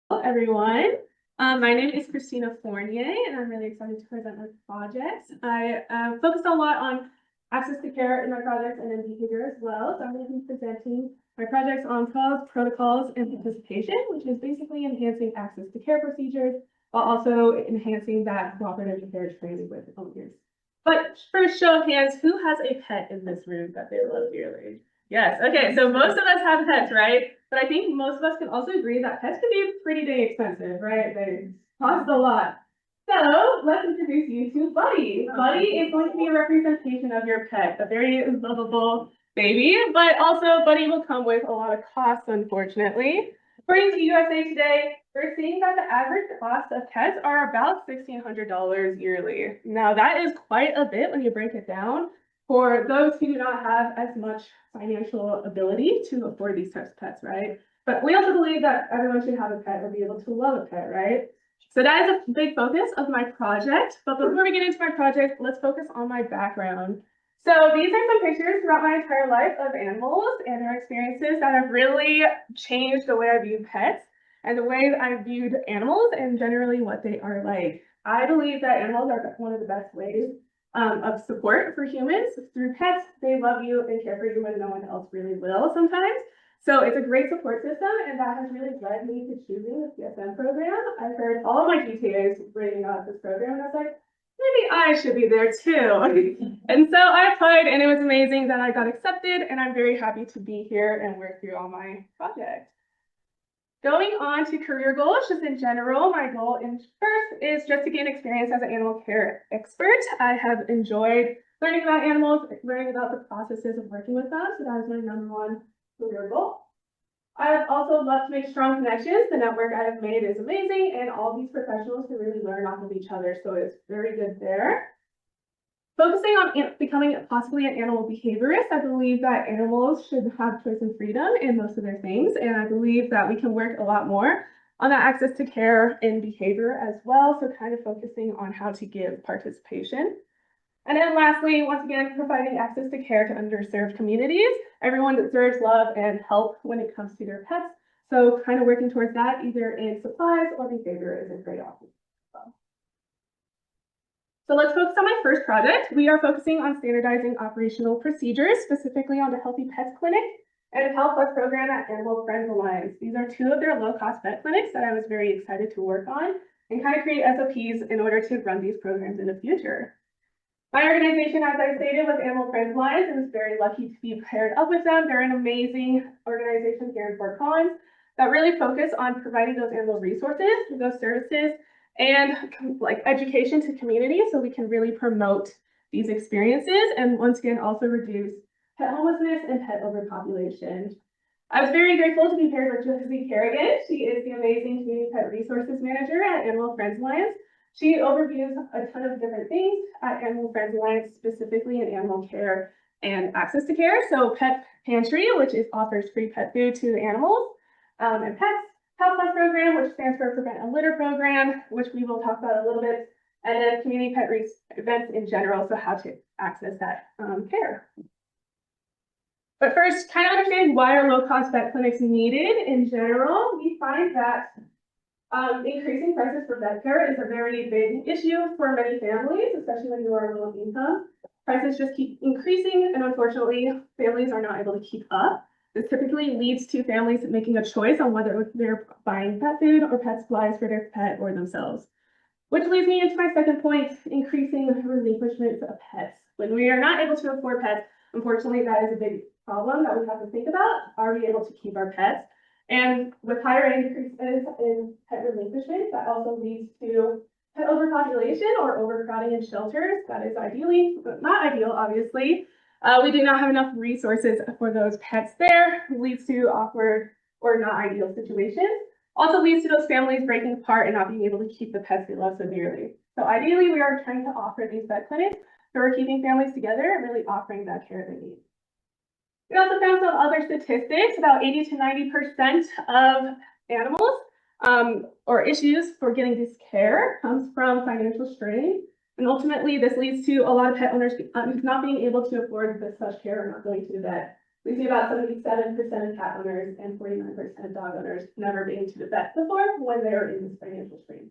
Hello, everyone. My name is Christina Fournier, and I'm really excited to present my project. I focused a lot on access to care in my projects and in behavior as well. So I'm going to be presenting my projects on cause, protocols, and participation, which is basically enhancing access to care procedures while also enhancing that cooperative and care training with owners. But first, show of hands, who has a pet in this room that they love dearly? Yes, okay, so most of us have pets, right? But I think most of us can also agree that pets can be pretty dang expensive, right? They cost a lot. So let's introduce you to Buddy. Buddy is going to be a representation of your pet, a very lovable baby, but also Buddy will come with a lot of costs, unfortunately. According to USA Today, we're seeing that the average cost of pets are about $1,600 yearly. Now that is quite a bit when you break it down for those who do not have as much financial ability to afford these types of pets, right? But we also believe that everyone should have a pet or be able to love a pet, right? So that is a big focus of my project. But before we get into my project, let's focus on my background. So these are some pictures throughout my entire life of animals and their experiences that have really changed the way I view pets and the way I viewed animals and generally what they are like. I believe that animals are one of the best ways of support for humans. Through pets, they love you and care for you when no one else really will sometimes. So it's a great support system, and that has really led me to choosing the CSM program. I've heard all of my GTAs raving about this program, and I was like, maybe I should be there too. And so I applied, and it was amazing that I got accepted, and I'm very happy to be here and work through all my projects. Going on to career goals, just in general, my goal in first is just to gain experience as an animal care expert. I have enjoyed learning about animals, learning about the processes of working with them, so that is my number one career goal. I have also loved to make strong connections. The network I have made is amazing, and all these professionals can really learn off of each other, so it's very good there. Focusing on becoming possibly an animal behaviorist, I believe that animals should have choice and freedom in most of their things, and I believe that we can work a lot more on that access to care and behavior as well, so kind of focusing on how to give participation. And then lastly, once again, providing access to care to underserved communities. Everyone deserves love and help when it comes to their pets, so kind of working towards that either in supplies or behavior is a great option. So let's focus on my first project. We are focusing on standardizing operational procedures, specifically on the Healthy Pets Clinic and Health Plus program at Animal Friends Alliance. These are two of their low-cost vet clinics that I was very excited to work on and kind of create SOPs in order to run these programs in the future. My organization, as I stated, was Animal Friends Alliance, and was very lucky to be paired up with them. They're an amazing organization here in Fort Collins that really focus on providing those animal resources, those services, and like education to communities so we can really promote these experiences and once again also reduce pet homelessness and pet overpopulation. I was very grateful to be paired with Josie Kerrigan. She is the amazing Community Pet Resources Manager at Animal Friends Alliance. She overviews a ton of different things at Animal Friends Alliance, specifically in animal care and access to care. So Pet Pantry, which offers free pet food to the animals, and pets. Health Plus program, which stands for Prevent a Litter program, which we will talk about a little bit, and then community pet events in general, so how to access that care. But first, kind of understand why are low-cost vet clinics needed in general. We find that increasing prices for vet care is a very big issue for many families, especially when you are low income. Prices just keep increasing, and unfortunately, families are not able to keep up. This typically leads to families making a choice on whether they're buying pet food or pet supplies for their pet or themselves. Which leads me into my second point, increasing relinquishment of pets. When we are not able to afford pets, unfortunately, that is a big problem that we have to think about. Are we able to keep our pets? And with higher increases in pet relinquishment, that also leads to pet overpopulation or overcrowding in shelters. That is ideally, but not ideal, obviously. We do not have enough resources for those pets there, leads to awkward or not ideal situations. Also leads to those families breaking apart and not being able to keep the pets they love so dearly. So ideally, we are trying to offer these vet clinics who are keeping families together and really offering that care they need. We also found some other statistics. About 80 to 90% of animals or issues for getting this care comes from financial strain. And ultimately, this leads to a lot of pet owners not being able to afford this such care or not going to the vet. We see about 77% of cat owners and 49% of dog owners never being to the vet before when they are in this financial strain.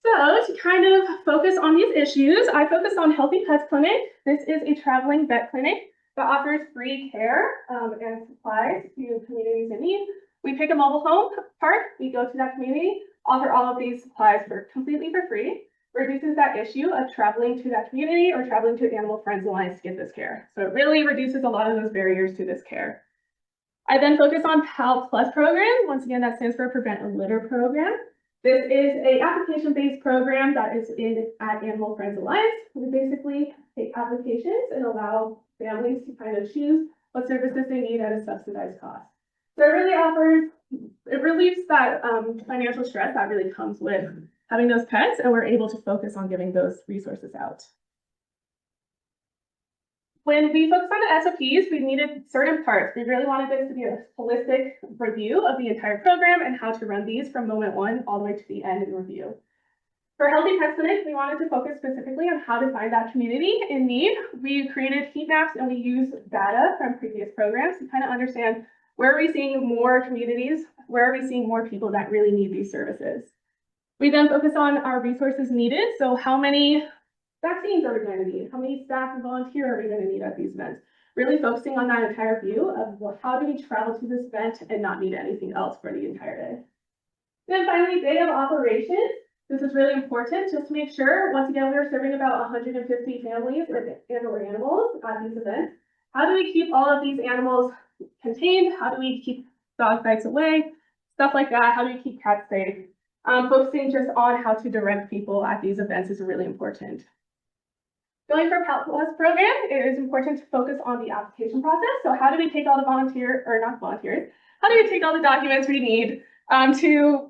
So to kind of focus on these issues, I focus on Healthy Pets Clinic. This is a traveling vet clinic that offers free care and supplies to communities in need. We pick a mobile home park, we go to that community, offer all of these supplies completely for free, reduces that issue of traveling to that community or traveling to Animal Friends Alliance to get this care. So it really reduces a lot of those barriers to this care. I then focus on PAL Plus program. Once again, that stands for Prevent a Litter program. This is an application-based program that is at Animal Friends Alliance. We basically take applications and allow families to kind of choose what services they need at a subsidized cost. So it relieves that financial stress that really comes with having those pets, and we're able to focus on giving those resources out. When we focused on the SOPs, we needed certain parts. We really wanted this to be a holistic review of the entire program and how to run these from moment one all the way to the end in review. For Healthy Pets Clinic, we wanted to focus specifically on how to find that community in need. We created heat maps and we used data from previous programs to kind of understand where are we seeing more communities, where are we seeing more people that really need these services. We then focus on our resources needed. So how many vaccines are we going to need? How many staff and volunteer are we going to need at these events? Really focusing on that entire view of, well, how do we travel to this event and not need anything else for the entire day? Then finally, day of operations. This is really important just to make sure, once again, we're serving about 150 families and/or animals at these events. How do we keep all of these animals contained? How do we keep dog bites away? Stuff like that. How do we keep cats safe? Focusing just on how to direct people at these events is really important. Going for PAL Plus program, it is important to focus on the application process. So how do we take all the how do we take all the documents we need to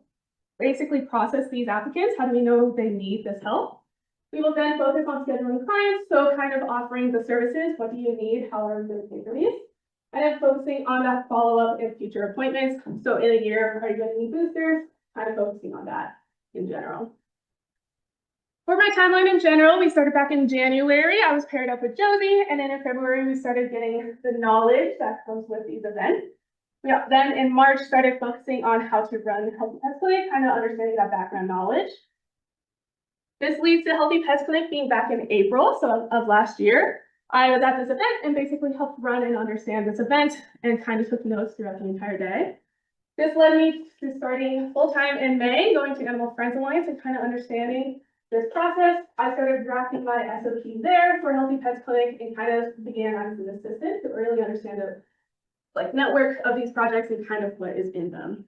basically process these applicants? How do we know they need this help? We will then focus on scheduling clients, so kind of offering the services. What do you need? How are we going to pay for these? And then focusing on that follow-up and future appointments. So in a year, are you going to need boosters? Kind of focusing on that in general. For my timeline in general, we started back in January. I was paired up with Josie, and then in February, we started getting the knowledge that comes with these events. We then in March started focusing on how to run Healthy Pets Clinic, kind of understanding that background knowledge. This leads to Healthy Pets Clinic being back in April of last year. I was at this event and basically helped run and understand this event and kind of took notes throughout the entire day. This led me to starting full-time in May, going to Animal Friends Alliance and kind of understanding this process. I started drafting my SOP there for Healthy Pets Clinic and kind of began as an assistant to really understand the network of these projects and kind of what is in them.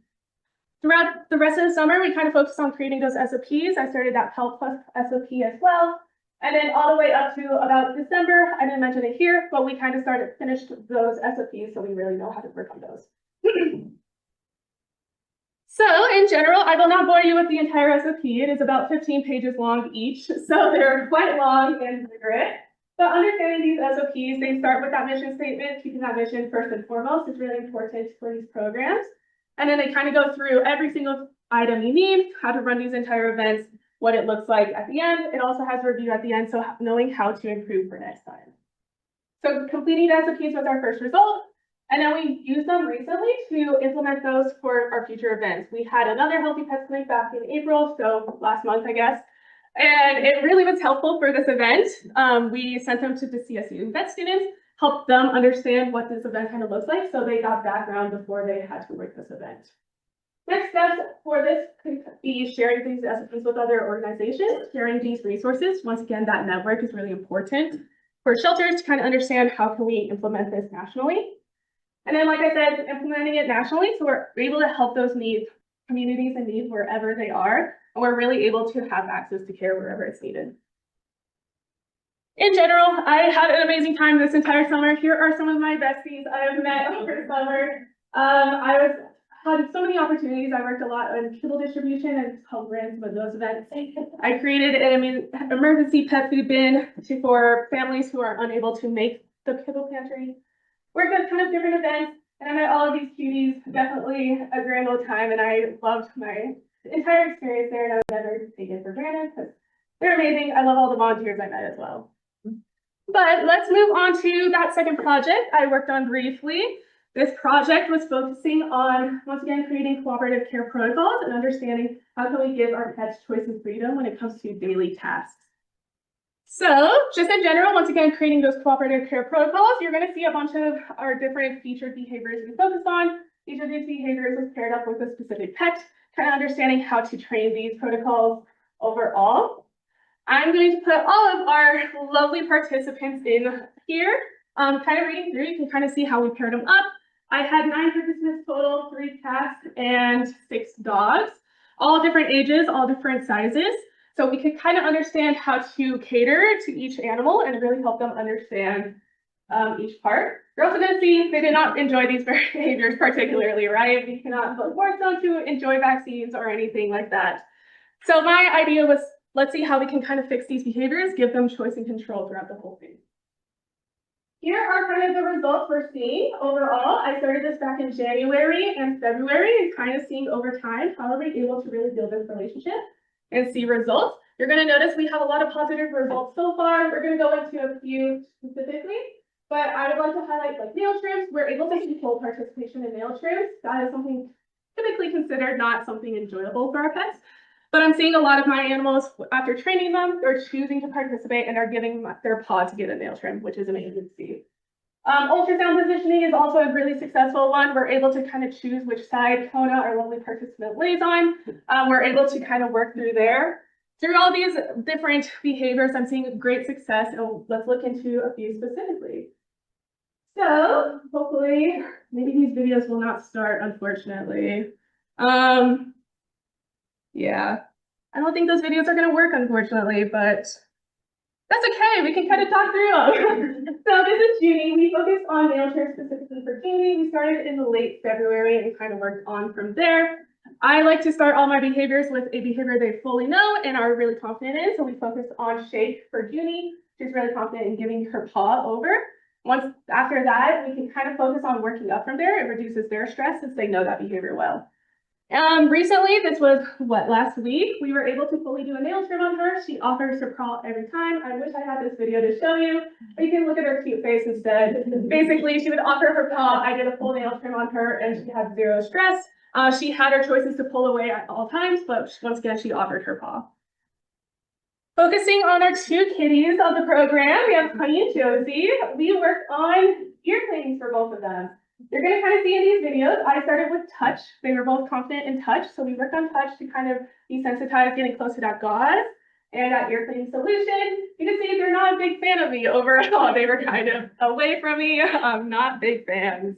Throughout the rest of the summer, we kind of focused on creating those SOPs. I started that PAL Plus SOP as well. And then all the way up to about December, I didn't mention it here, but we kind of finished those SOPs, so we really know how to work on those. So in general, I will not bore you with the entire SOP. It is about 15 pages long each, so they're quite long and rigorous. But understanding these SOPs, they start with that mission statement. Keeping that mission first and foremost is really important for these programs. And then they kind of go through every single item you need, how to run these entire events, what it looks like at the end. It also has a review at the end, so knowing how to improve for next time. So completing the SOPs was our first result. And then we used them recently to implement those for our future events. We had another Healthy Pets Clinic back in April, so last month, I guess. And it really was helpful for this event. We sent them to the CSU vet students, helped them understand what this event kind of looks like, so they got background before they had to work this event. Next steps for this could be sharing these SOPs with other organizations, sharing these resources. Once again, that network is really important for shelters to kind of understand how can we implement this nationally. And then, like I said, implementing it nationally, so we're able to help those communities in need wherever they are, and we're really able to have access to care wherever it's needed. In general, I had an amazing time this entire summer. Here are some of my besties I have met over the summer. I had so many opportunities. I worked a lot on kibble distribution and helped run some of those events. I created an emergency pet food bin for families who are unable to make the kibble pantry. Worked at kind of different events, and I met all of these cuties. Definitely a grand old time, and I loved my entire experience there, and I would never take it for granted because they're amazing. I love all the volunteers I met as well. But let's move on to that second project I worked on briefly. This project was focusing on, once again, creating cooperative care protocols and understanding how can we give our pets choice and freedom when it comes to daily tasks. So just in general, once again, creating those cooperative care protocols, you're going to see a bunch of our different featured behaviors we focus on. Each of these behaviors is paired up with a specific pet, kind of understanding how to train these protocols overall. I'm going to put all of our lovely participants in here. Kind of reading through, you can kind of see how we paired them up. I had 9 participants total, 3 cats and 6 dogs, all different ages, all different sizes. So we could kind of understand how to cater to each animal and really help them understand each part. You're also going to see they did not enjoy these behaviors particularly, right? We cannot force them to enjoy vaccines or anything like that. So my idea was, let's see how we can kind of fix these behaviors, give them choice and control throughout the whole thing. Here are kind of the results we're seeing overall. I started this back in January and February and kind of seeing over time how are we able to really build this relationship and see results. You're going to notice we have a lot of positive results so far. We're going to go into a few specifically, but I would like to highlight like nail trims. We're able to see full participation in nail trims. That is something typically considered not something enjoyable for our pets. But I'm seeing a lot of my animals, after training them, they're choosing to participate and are giving their paw to get a nail trim, which is amazing to see. Ultrasound positioning is also a really successful one. We're able to kind of choose which side Kona, our lovely participant, lays on. We're able to kind of work through there. Through all these different behaviors, I'm seeing great success, and let's look into a few specifically. So hopefully, maybe these videos will not start, unfortunately. Yeah, I don't think those videos are going to work, unfortunately, but that's okay. We can kind of talk through them. So this is Junie. We focused on nail trims specifically for Junie. We started in the late February and kind of worked on from there. I like to start all my behaviors with a behavior they fully know and are really confident in. So we focused on shake for Junie. She's really confident in giving her paw over. Once after that, we can kind of focus on working up from there. It reduces their stress since they know that behavior well. Recently, this was last week, we were able to fully do a nail trim on her. She offers her paw every time. I wish I had this video to show you, but you can look at her cute face instead. Basically, she would offer her paw. I did a full nail trim on her and she had 0 stress. She had her choices to pull away at all times, but once again, she offered her paw. Focusing on our 2 kitties of the program, we have Honey and Josie. We worked on ear cleanings for both of them. You're going to kind of see in these videos, I started with touch. They were both confident in touch, so we worked on touch to kind of desensitize, getting close to that gauze and that ear cleaning solution. You can see they're not a big fan of me overall. They were kind of away from me. I'm not big fans.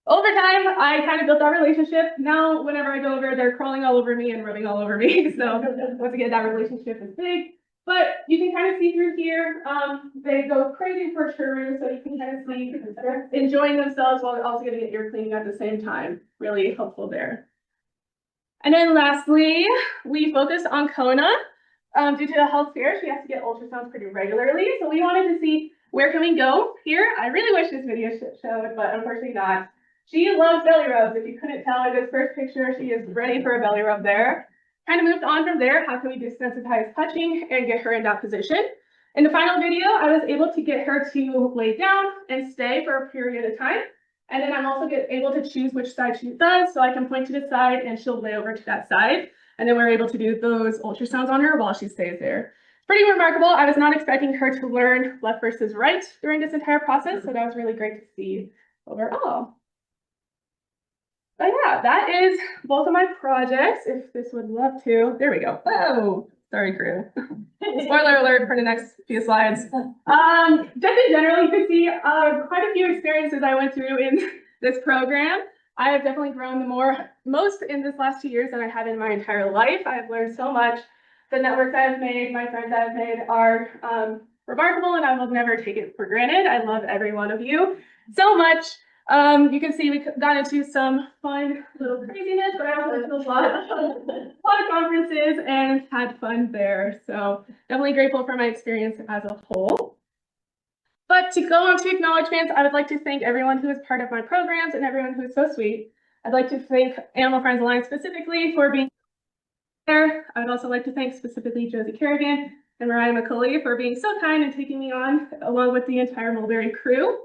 Over time, I kind of built that relationship. Now, whenever I go over, they're crawling all over me and rubbing all over me. So once again, that relationship is big. But you can kind of see through here, they go crazy for churros, so you can kind of see they're enjoying themselves while also getting an ear cleaning at the same time. Really helpful there. And then lastly, we focused on Kona. Due to the health scare, she has to get ultrasounds pretty regularly. So we wanted to see where can we go here. I really wish this video showed, but unfortunately not. She loves belly rubs. If you couldn't tell in this first picture, she is ready for a belly rub there. Kind of moved on from there. How can we desensitize touching and get her in that position? In the final video, I was able to get her to lay down and stay for a period of time. And then I'm also able to choose which side she does. So I can point to the side and she'll lay over to that side. And then we're able to do those ultrasounds on her while she stays there. It's pretty remarkable. I was not expecting her to learn left versus right during this entire process. So that was really great to see overall. But yeah, that is both of my projects. If this would love to, there we go. Oh, sorry, crew. Spoiler alert for the next few slides. Just in general, you can see quite a few experiences I went through in this program. I have definitely grown most in this last 2 years than I have in my entire life. I have learned so much. The networks I've made, my friends I've made are remarkable, and I will never take it for granted. I love every one of you so much. You can see we got into some fun little craziness, but I also went to a lot of conferences and had fun there. So definitely grateful for my experience as a whole. But to go on to acknowledgements, I would like to thank everyone who is part of my programs and everyone who is so sweet. I'd like to thank Animal Friends Alliance specifically for being there. I would also like to thank specifically Josie Kerrigan and Mariah McCulley for being so kind and taking me on, along with the entire Mulberry crew.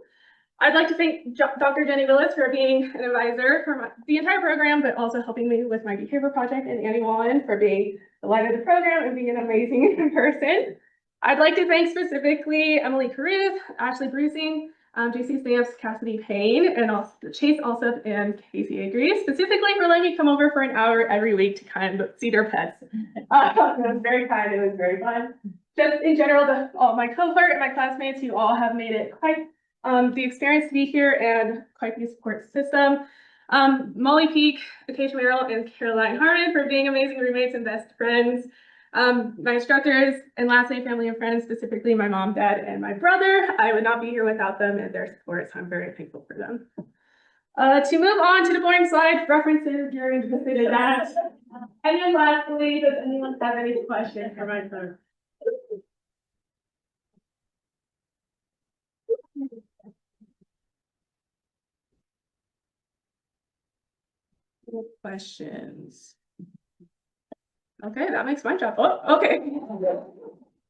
I'd like to thank Dr. Jenny Willis for being an advisor for the entire program, but also helping me with my behavior project, and Annie Wallen for being the light of the program and being an amazing person. I'd like to thank specifically Emily Caruth, Ashley Bruising, JC Stamps, Cassidy Payne, and also Chase Alsop and Casey Agrees, specifically for letting me come over for an hour every week to kind of see their pets. It was very kind, it was very fun. Just in general, all my cohort and my classmates, you all have made it quite the experience to be here and quite the support system. Molly Peak, Acacia Merrill, and Caroline Harmon for being amazing roommates and best friends. My instructors and last name family and friends, specifically my mom, dad, and my brother. I would not be here without them and their support, so I'm very thankful for them. To move on to the boring slide, references, you're interested in that. And then lastly, does anyone have any questions for my friend? Questions? Okay, that makes my job. Oh, okay.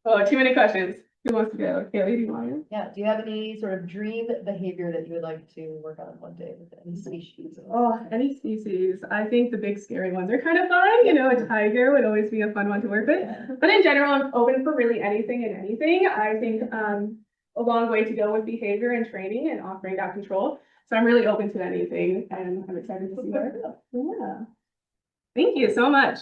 Oh, too many questions. Who wants to go? Kaylee, do you want to? Yeah, do you have any sort of dream behavior that you would like to work on one day with any species? Oh, any species. I think the big scary ones are kind of fun. You know, a tiger would always be a fun one to work with. But in general, I'm open for really anything and anything. I think a long way to go with behavior and training and offering that control. So I'm really open to anything, and I'm excited to see where it goes. Yeah. Thank you so much.